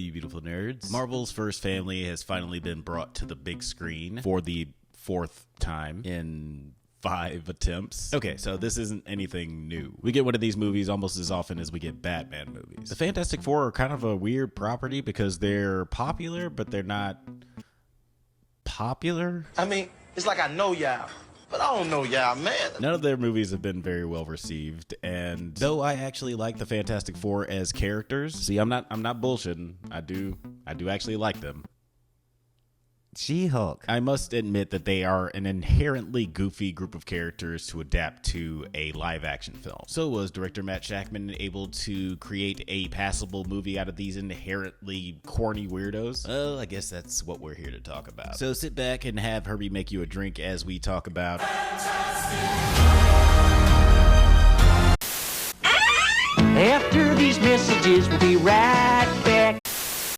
you beautiful nerds. Marvel's first family has finally been brought to the big screen for the 4th time in 5 attempts. Okay, so this isn't anything new. We get one of these movies almost as often as we get Batman movies. The Fantastic Four are kind of a weird property because they're popular, but they're not popular. I mean, it's like I know y'all, but I don't know y'all, man. None of their movies have been very well received, and though I actually like the Fantastic Four as characters, see, I'm not bullshitting. I do actually like them. She-Hulk. I must admit that they are an inherently goofy group of characters to adapt to a live-action film. So was director Matt Shakman able to create a passable movie out of these inherently corny weirdos? Well, I guess that's what we're here to talk about. So sit back and have Herbie make you a drink as we talk about... After these messages, we'll be right back.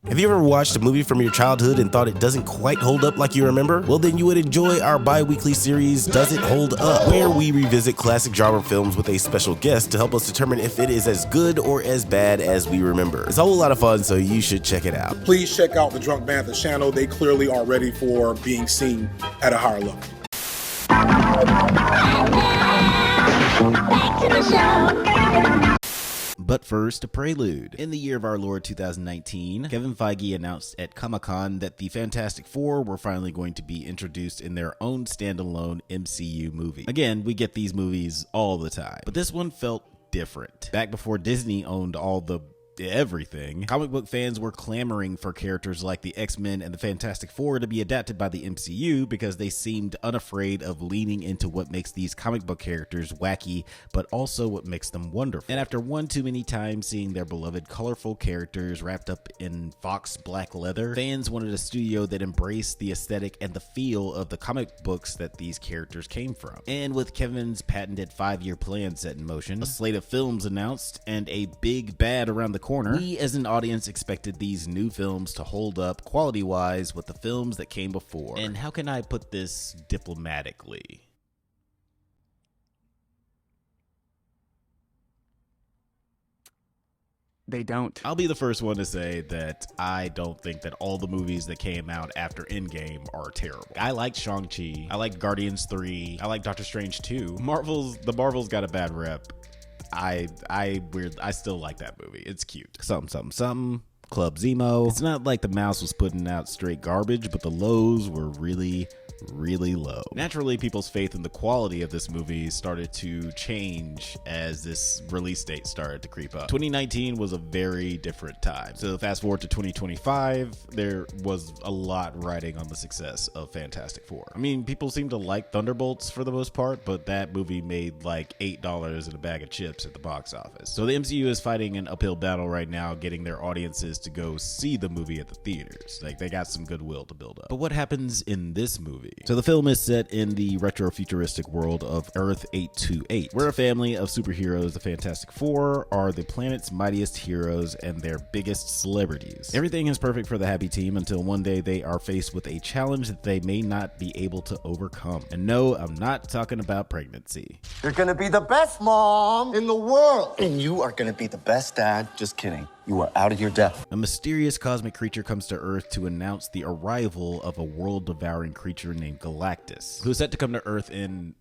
Have you ever watched a movie from your childhood and thought it doesn't quite hold up like you remember? Well, then you would enjoy our bi-weekly series, Does It Hold Up?, where we revisit classic genre films with a special guest to help us determine if it is as good or as bad as we remember. It's a whole lot of fun, so you should check it out. Please check out the Drunk Bantha channel. They clearly are ready for being seen at a higher level. Back to the show. But first, a prelude. In the year of our Lord 2019, Kevin Feige announced at Comic-Con that the Fantastic Four were finally going to be introduced in their own standalone MCU movie. Again, we get these movies all the time, but this one felt different. Back before Disney owned all the everything, comic book fans were clamoring for characters like the X-Men and the Fantastic Four to be adapted by the MCU because they seemed unafraid of leaning into what makes these comic book characters wacky, but also what makes them wonderful. And after one too many times seeing their beloved colorful characters wrapped up in Fox black leather, fans wanted a studio that embraced the aesthetic and the feel of the comic books that these characters came from. And with Kevin's patented 5-year plan set in motion, a slate of films announced, and a big bad around the corner, we as an audience expected these new films to hold up quality-wise with the films that came before. And how can I put this diplomatically? They don't. I'll be the first one to say that I don't think that all the movies that came out after Endgame are terrible. I like Shang-Chi, I like Guardians 3, I like Doctor Strange 2. The Marvel's got a bad rep. I still like that movie. It's cute. Something. Club Zemo. It's not like the mouse was putting out straight garbage, but the lows were really low. Naturally, people's faith in the quality of this movie started to change as this release date started to creep up. 2019 was a very different time. So fast forward to 2025, there was a lot riding on the success of Fantastic Four. I mean, people seem to like Thunderbolts for the most part, but that movie made like $8 in a bag of chips at the box office. So the MCU is fighting an uphill battle right now, getting their audiences to go see the movie at the theaters. Like, they got some goodwill to build up. But what happens in this movie? So the film is set in the retro-futuristic world of Earth 828, where a family of superheroes, the Fantastic Four, are the planet's mightiest heroes and their biggest celebrities. Everything is perfect for the happy team until one day they are faced with a challenge that they may not be able to overcome. And no, I'm not talking about pregnancy. You're gonna be the best mom in the world. And you are gonna be the best dad. Just kidding. You are out of your depth. A mysterious cosmic creature comes to Earth to announce the arrival of a world-devouring creature named Galactus, who is set to come to Earth in...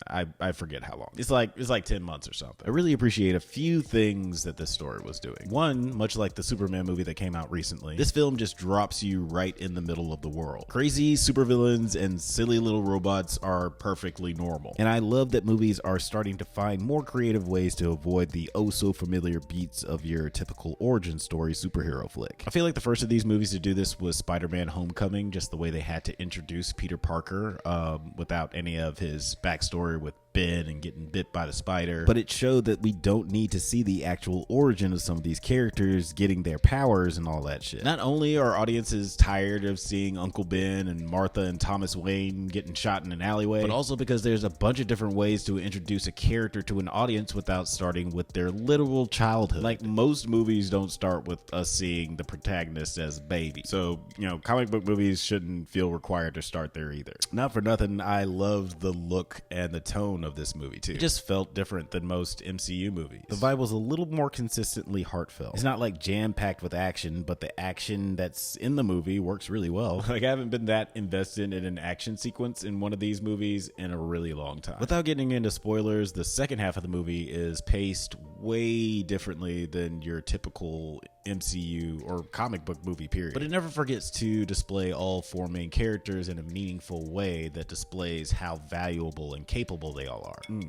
I forget how long. It's like 10 months or something. I really appreciate a few things that this story was doing. One, much like the Superman movie that came out recently, this film just drops you right in the middle of the world. Crazy supervillains and silly little robots are perfectly normal. And I love that movies are starting to find more creative ways to avoid the oh-so-familiar beats of your typical origin story superhero flick. I feel like the first of these movies to do this was Spider-Man Homecoming, just the way they had to introduce Peter Parker without any of his backstory with Ben and getting bit by the spider, but it showed that we don't need to see the actual origin of some of these characters getting their powers and all that shit. Not only are audiences tired of seeing Uncle Ben and Martha and Thomas Wayne getting shot in an alleyway, but also because there's a bunch of different ways to introduce a character to an audience without starting with their literal childhood. Like, most movies don't start with us seeing the protagonist as a baby. So, you know, comic book movies shouldn't feel required to start there either. Not for nothing, I loved the look and the tone tone of this movie too. It just felt different than most MCU movies. The vibe was a little more consistently heartfelt. It's not like jam-packed with action, but the action that's in the movie works really well. Like, I haven't been that invested in an action sequence in one of these movies in a really long time. Without getting into spoilers, the second half of the movie is paced way differently than your typical MCU or comic book movie period, but it never forgets to display all four main characters in a meaningful way that displays how valuable and capable they all are.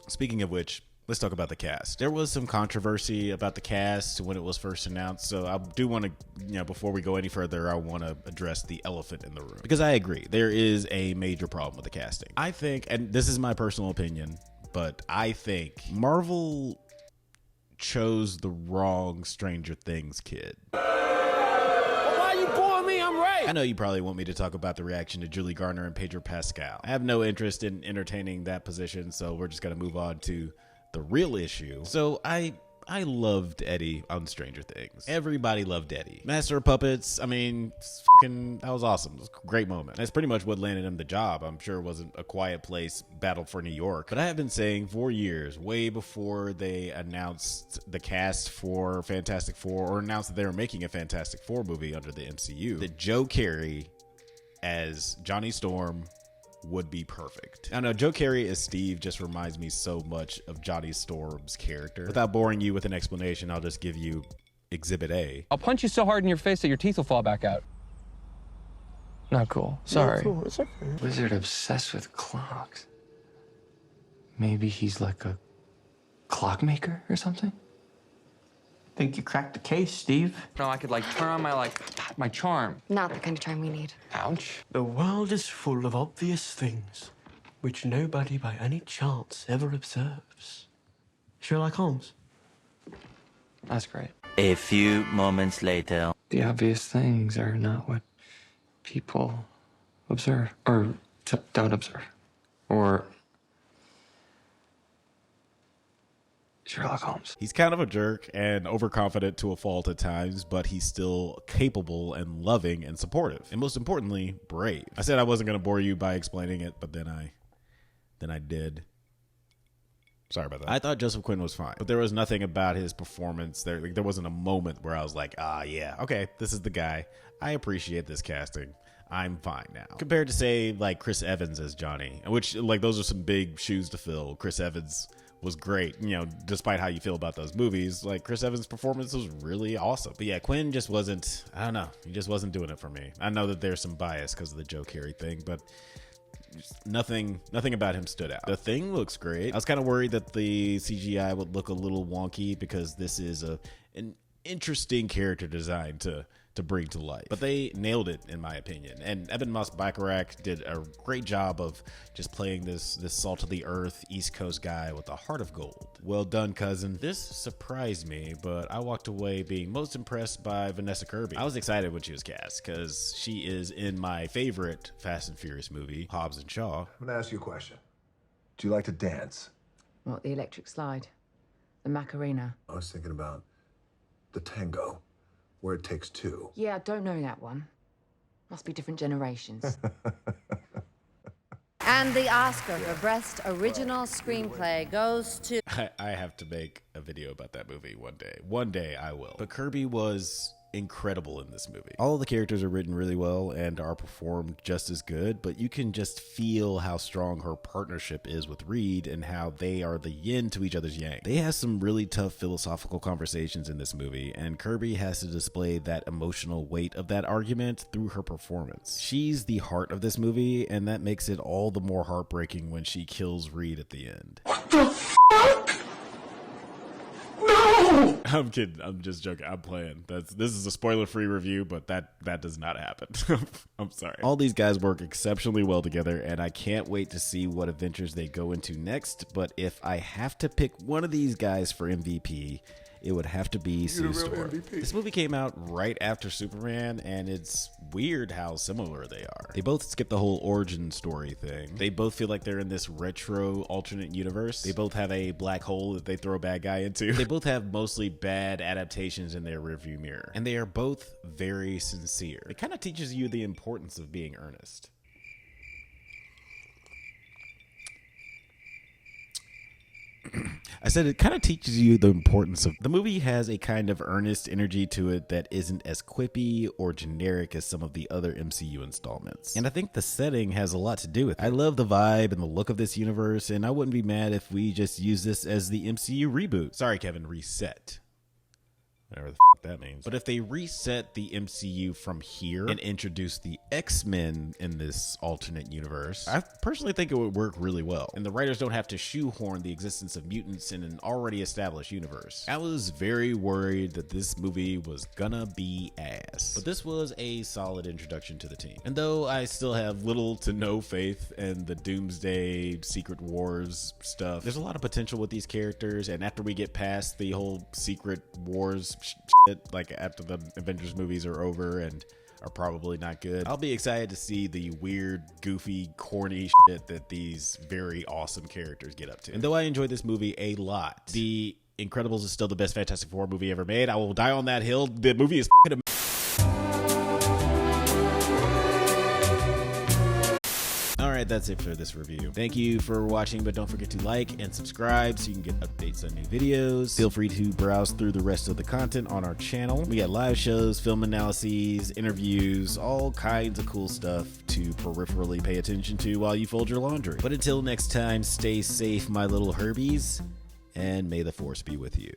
Speaking of which, let's talk about the cast. There was some controversy about the cast when it was first announced, so I do want to, before we go any further, I want to address the elephant in the room, because I agree there is a major problem with the casting. I think, and this is my personal opinion, but I think Marvel chose the wrong Stranger Things kid. Why you booing me? I'm right. I know you probably want me to talk about the reaction to Julie Garner and Pedro Pascal. I have no interest in entertaining that position, so we're just gonna move on to the real issue. So I loved Eddie on Stranger Things. Everybody loved Eddie. Master of Puppets, I mean, that was awesome. It was a great moment. That's pretty much what landed him the job. I'm sure it wasn't A Quiet Place, Battle for New York. But I have been saying for years, way before they announced the cast for Fantastic Four or announced that they were making a Fantastic Four movie under the MCU, that Joe Carey as Johnny Storm would be perfect. I know Joe Carey as Steve just reminds me so much of Johnny Storm's character. Without boring you with an explanation, I'll just give you Exhibit A. I'll punch you so hard in your face that your teeth will fall back out. Not cool. Sorry. Not cool. It's okay. Wizard obsessed with clocks. Maybe he's like a clockmaker or something? Think you cracked the case, Steve? No, I could turn on my charm. Not the kind of charm we need. Ouch. The world is full of obvious things which nobody by any chance ever observes. Sherlock Holmes. That's great. A few moments later. The obvious things are not what people observe or don't observe. Or Sherlock Holmes. He's kind of a jerk and overconfident to a fault at times, but he's still capable and loving and supportive. And most importantly, brave. I said I wasn't going to bore you by explaining it, but then I did. Sorry about that. I thought Joseph Quinn was fine, but there was nothing about his performance there. There wasn't a moment where I was like, yeah, okay, this is the guy. I appreciate this casting. I'm fine now. Compared to, say, Chris Evans as Johnny, which, those are some big shoes to fill. Chris Evans was great, despite how you feel about those movies. Chris Evans' performance was really awesome. But yeah, Quinn just wasn't, I don't know, he just wasn't doing it for me. I know that there's some bias because of the Joe Carey thing, but nothing about him stood out. The Thing looks great. I was kind of worried that the CGI would look a little wonky because this is an interesting character design to bring to life, but they nailed it in my opinion. And Eben Moss-Bachrach did a great job of just playing this salt of the earth East Coast guy with a heart of gold. Well done, cousin. This surprised me, but I walked away being most impressed by Vanessa Kirby. I was excited when she was cast because she is in my favorite Fast and Furious movie, Hobbs and Shaw. I'm gonna ask you a question. Do you like to dance? What, the electric slide? The Macarena? I was thinking about the tango, where it takes two. Yeah, I don't know that one. Must be different generations. And the Oscar for Best Original Screenplay goes to... I have to make a video about that movie one day. One day I will. But Kirby was incredible in this movie. All of the characters are written really well and are performed just as good, but you can just feel how strong her partnership is with Reed and how they are the yin to each other's yang. They have some really tough philosophical conversations in this movie, and Kirby has to display that emotional weight of that argument through her performance. She's the heart of this movie, and that makes it all the more heartbreaking when she kills Reed at the end. What the fuck? No! I'm kidding. I'm just joking. I'm playing. This is a spoiler-free review, but that does not happen. I'm sorry. All these guys work exceptionally well together, and I can't wait to see what adventures they go into next. But if I have to pick one of these guys for MVP, it would have to be Sue Storm. This movie came out right after Superman, and it's weird how similar they are. They both skip the whole origin story thing. They both feel like they're in this retro alternate universe. They both have a black hole that they throw a bad guy into. They both have mostly bad adaptations in their rearview mirror, and they are both very sincere. It kind of teaches you the importance of being earnest. I said it kind of teaches you the importance of the movie. Has a kind of earnest energy to it that isn't as quippy or generic as some of the other MCU installments. And I think the setting has a lot to do with it. I love the vibe and the look of this universe, and I wouldn't be mad if we just use this as the MCU reboot. Sorry, Kevin, reset. Whatever the f that means. But if they reset the MCU from here and introduce the X-Men in this alternate universe, I personally think it would work really well. And the writers don't have to shoehorn the existence of mutants in an already established universe. I was very worried that this movie was gonna be ass. But this was a solid introduction to the team. And though I still have little to no faith in the Doomsday Secret Wars stuff, there's a lot of potential with these characters. And after we get past the whole Secret Wars shit, like after the Avengers movies are over and are probably not good, I'll be excited to see the weird, goofy, corny shit that these very awesome characters get up to. And though I enjoyed this movie a lot, The Incredibles is still the best Fantastic Four movie ever made. I will die on that hill. The movie is f***ing amazing. Alright, that's it for this review. Thank you for watching, but don't forget to like and subscribe so you can get updates on new videos. Feel free to browse through the rest of the content on our channel. We got live shows, film analyses, interviews, all kinds of cool stuff to peripherally pay attention to while you fold your laundry. But until next time, stay safe, my little Herbies, and may the Force be with you.